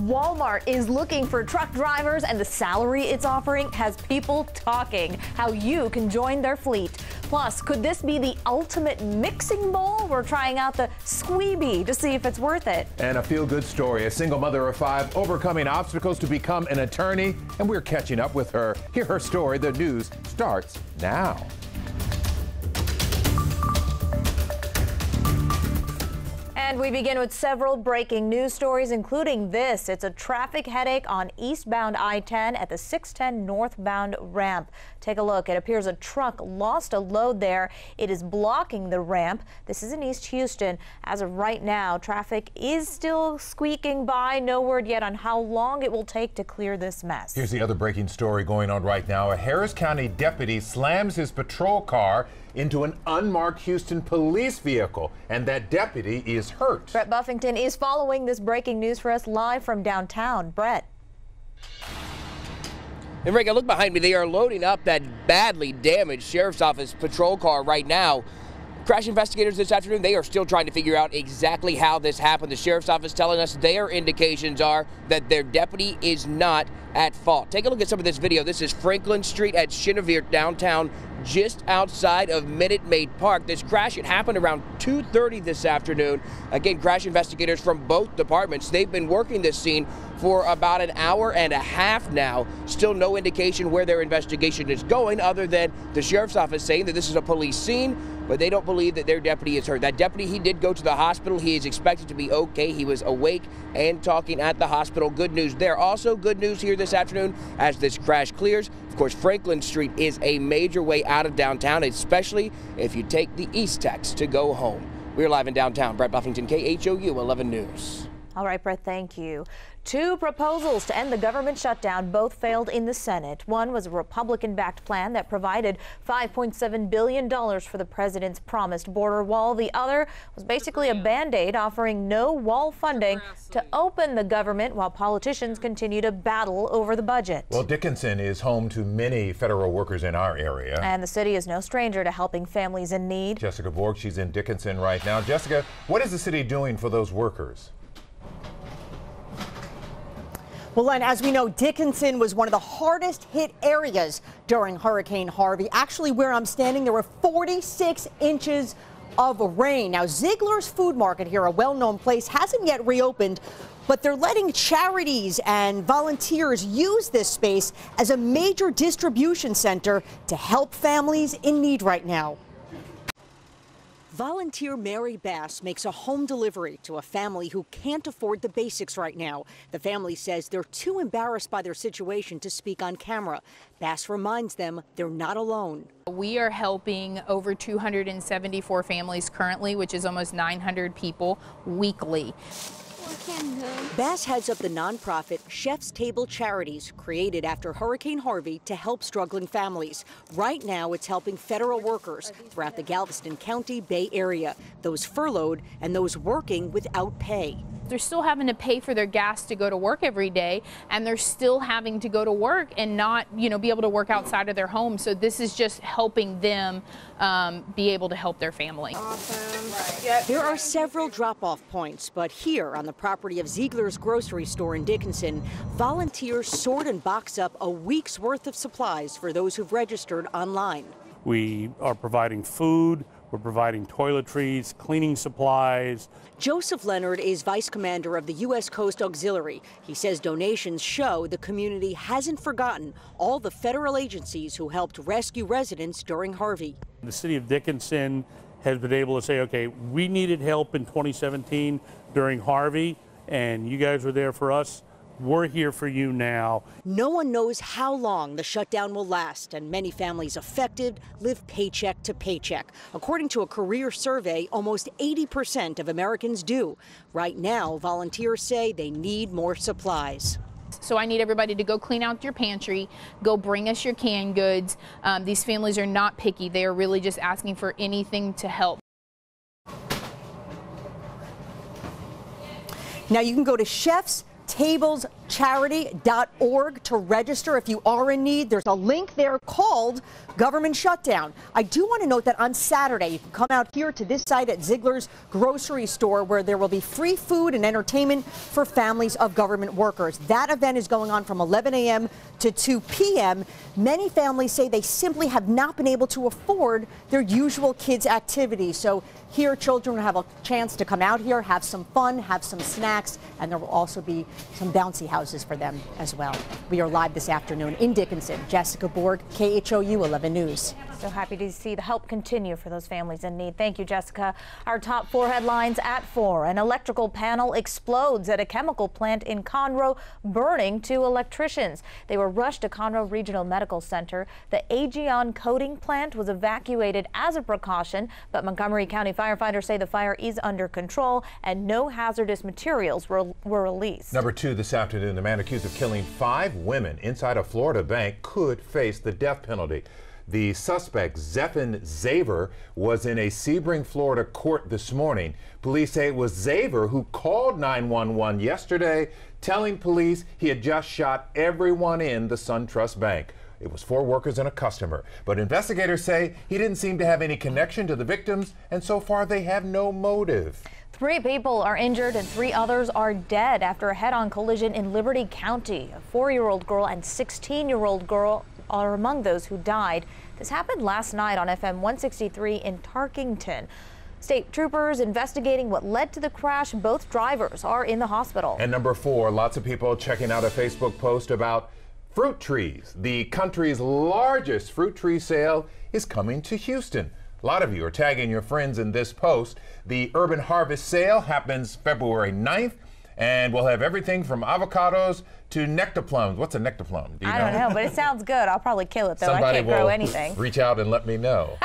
Walmart is looking for truck drivers, and the salary it's offering has people talking how you can join their fleet. Plus, could this be the ultimate mixing bowl? We're trying out the squeebee to see if it's worth it. And a feel-good story. A single mother of 5 overcoming obstacles to become an attorney, and we're catching up with her. Hear her story. The news starts now. And we begin with several breaking news stories, including this. It's a traffic headache on eastbound I-10 at the 610 northbound ramp. Take a look. It appears a truck lost a load there. It is blocking the ramp. This is in East Houston. As of right now, traffic is still squeaking by. No word yet on how long it will take to clear this mess. Here's the other breaking story going on right now. A Harris County deputy slams his patrol car into an unmarked Houston police vehicle, and that deputy is hurt. Brett Buffington is following this breaking news for us live from downtown. Brett. And Rick, look behind me. They are loading up that badly damaged sheriff's office patrol car right now. Crash investigators this afternoon, they are still trying to figure out exactly how this happened. The sheriff's office telling us their indications are that their deputy is not at fault. Take a look at some of this video. This is Franklin Street at Chenevert downtown, just outside of Minute Maid Park. This crash, it happened around 2:30 this afternoon. Again, crash investigators from both departments, they've been working this scene for about an hour and a half now. Still no indication where their investigation is going, other than the sheriff's office saying that this is a police scene, but they don't believe that their deputy is hurt. That deputy, he did go to the hospital. He is expected to be okay. He was awake and talking at the hospital. Good news there. Also good news here this afternoon as this crash clears. Of course, Franklin Street is a major way out of downtown, especially if you take the East Tex to go home. We're live in downtown. Brett Buffington, KHOU 11 News. All right, Brett, thank you. 2 proposals to end the government shutdown both failed in the Senate. One was a Republican-backed plan that provided $5.7 billion for the president's promised border wall. The other was basically a Band-Aid offering no wall funding to open the government while politicians continue to battle over the budget. Well, Dickinson is home to many federal workers in our area. And the city is no stranger to helping families in need. Jessica Borg, she's in Dickinson right now. Jessica, what is the city doing for those workers? Well, Len, as we know, Dickinson was one of the hardest hit areas during Hurricane Harvey. Actually, where I'm standing, there were 46 inches of rain. Now, Ziegler's Food Market here, a well-known place, hasn't yet reopened, but they're letting charities and volunteers use this space as a major distribution center to help families in need right now. Volunteer Mary Bass makes a home delivery to a family who can't afford the basics right now. The family says they're too embarrassed by their situation to speak on camera. Bass reminds them they're not alone. We are helping over 274 families currently, which is almost 900 people weekly. Bass heads up the nonprofit Chef's Table Charities, created after Hurricane Harvey to help struggling families. Right now, it's helping federal workers throughout the Galveston County Bay Area, those furloughed and those working without pay. They're still having to pay for their gas to go to work every day, and they're still having to go to work and not, be able to work outside of their home. So this is just helping them be able to help their family. Awesome. Yep. There are several drop-off points, but here on the property of Ziegler's grocery store in Dickinson, volunteers sort and box up a week's worth of supplies for those who've registered online. We are providing food. We're providing toiletries, cleaning supplies. Joseph Leonard is vice commander of the U.S. Coast Auxiliary. He says donations show the community hasn't forgotten all the federal agencies who helped rescue residents during Harvey. The city of Dickinson has been able to say, okay, we needed help in 2017 during Harvey, and you guys were there for us. We're here for you now. No one knows how long the shutdown will last, and many families affected live paycheck to paycheck. According to a career survey, almost 80% of Americans do. Right now, volunteers say they need more supplies. So I need everybody to go clean out your pantry, go bring us your canned goods. These families are not picky. They are really just asking for anything to help. Now you can go to chefstablecharity.org to register if you are in need. There's a link there called government shutdown. I do want to note that on Saturday, you can come out here to this site at Ziegler's grocery store where there will be free food and entertainment for families of government workers. That event is going on from 11 a.m. to 2 p.m. Many families say they simply have not been able to afford their usual kids' activities. So here, children will have a chance to come out here, have some fun, have some snacks, and there will also be some bouncy houses for them as well. We are live this afternoon in Dickinson. Jessica Borg, KHOU 11 News. So happy to see the help continue for those families in need. Thank you, Jessica. Our top 4 headlines at 4. An electrical panel explodes at a chemical plant in Conroe, burning 2 electricians. They were rushed to Conroe Regional Medical Center. The Aegon coating plant was evacuated as a precaution, but Montgomery County firefighters say the fire is under control and no hazardous materials were released. Number 2 this afternoon, the man accused of killing 5 women inside a Florida bank could face the death penalty. The suspect, Zephan Zaver, was in a Sebring, Florida court this morning. Police say it was Zaver who called 911 yesterday, telling police he had just shot everyone in the SunTrust Bank. It was 4 workers and a customer. But investigators say he didn't seem to have any connection to the victims, and so far they have no motive. 3 people are injured and 3 others are dead after a head-on collision in Liberty County. A 4-year-old girl and 16-year-old girl are among those who died. This happened last night on FM 163 in Tarkington. State troopers investigating what led to the crash. Both drivers are in the hospital. And number 4, lots of people checking out a Facebook post about fruit trees. The country's largest fruit tree sale is coming to Houston. A lot of you are tagging your friends in this post. The Urban Harvest Sale happens February 9th, and we'll have everything from avocados to nectar plums. What's a nectar plum? Do you know? I don't know, but it sounds good. I'll probably kill it, though. Somebody I can't grow anything. Reach out and let me know.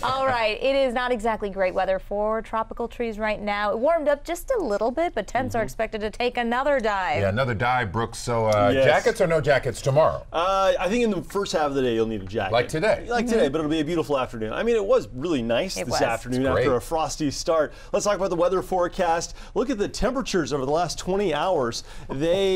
All right, it is not exactly great weather for tropical trees right now. It warmed up just a little bit, but temps are expected to take another dive. Yeah, another dive, Brooks. So Yes. jackets or no jackets tomorrow? I think in the first half of the day you'll need a jacket. Like today. Like today, but it'll be a beautiful afternoon. I mean, it was really nice this afternoon after a frosty start. Let's talk about the weather forecast. Look at the temperatures over the last 20 hours. They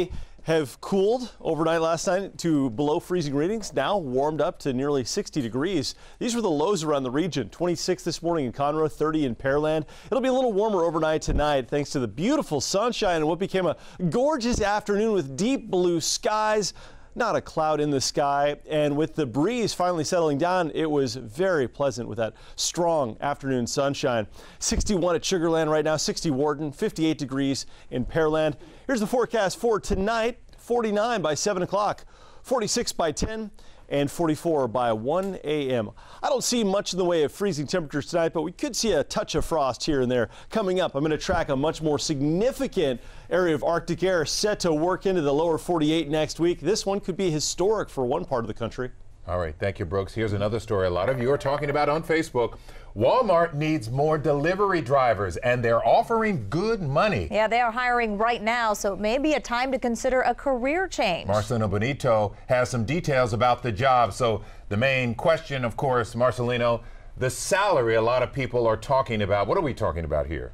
have cooled overnight last night to below freezing readings, now warmed up to nearly 60 degrees. These were the lows around the region. 26 this morning in Conroe, 30 in Pearland. It'll be a little warmer overnight tonight thanks to the beautiful sunshine and what became a gorgeous afternoon with deep blue skies. Not a cloud in the sky, and with the breeze finally settling down, it was very pleasant with that strong afternoon sunshine. 61 at Sugarland right now, 60 Wharton, 58 degrees in Pearland. Here's the forecast for tonight: 49 by 7 o'clock, 46 by 10, and 44 by 1 a.m. I don't see much in the way of freezing temperatures tonight, but we could see a touch of frost here and there. Coming up, I'm going to track a much more significant area of Arctic air set to work into the lower 48 next week. This one could be historic for one part of the country. All right, thank you, Brooks. Here's another story a lot of you are talking about on Facebook. Walmart needs more delivery drivers, and they're offering good money. Yeah, they are hiring right now, so it may be a time to consider a career change. Marcelino Bonito has some details about the job. So the main question, of course, Marcelino, the salary a lot of people are talking about. What are we talking about here?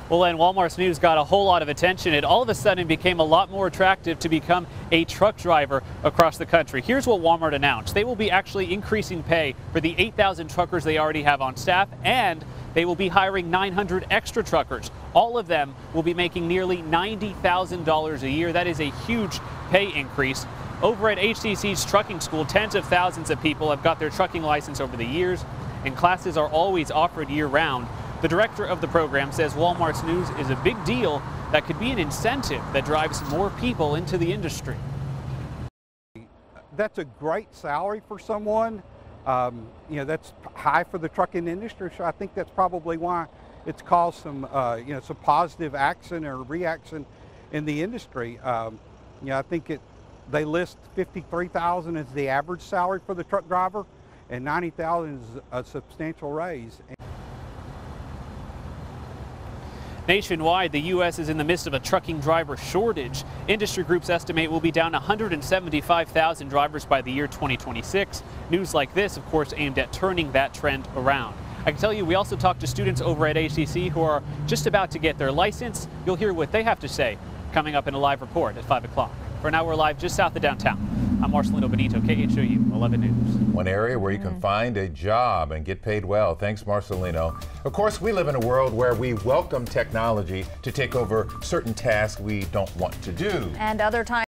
Well, and Walmart's news got a whole lot of attention. It all of a sudden became a lot more attractive to become a truck driver across the country. Here's what Walmart announced. They will be actually increasing pay for the 8,000 truckers they already have on staff, and they will be hiring 900 extra truckers. All of them will be making nearly $90,000 a year. That is a huge pay increase. Over at HCC's trucking school, tens of thousands of people have got their trucking license over the years, and classes are always offered year-round. The director of the program says Walmart's news is a big deal that could be an incentive that drives more people into the industry. That's a great salary for someone. You know, that's high for the trucking industry, so I think that's probably why it's caused some, you know, some positive action or reaction in the industry. You know, I think they list $53,000 as the average salary for the truck driver, and $90,000 is a substantial raise. Nationwide, the U.S. is in the midst of a trucking driver shortage. Industry groups estimate we'll be down 175,000 drivers by the year 2026. News like this, of course, aimed at turning that trend around. I can tell you, we also talked to students over at HCC who are just about to get their license. You'll hear what they have to say coming up in a live report at 5 o'clock. For now, we're live just south of downtown. I'm Marcelino Benito, KHOU 11 News. One area where you can find a job and get paid well. Thanks, Marcelino. Of course, we live in a world where we welcome technology to take over certain tasks we don't want to do. And other times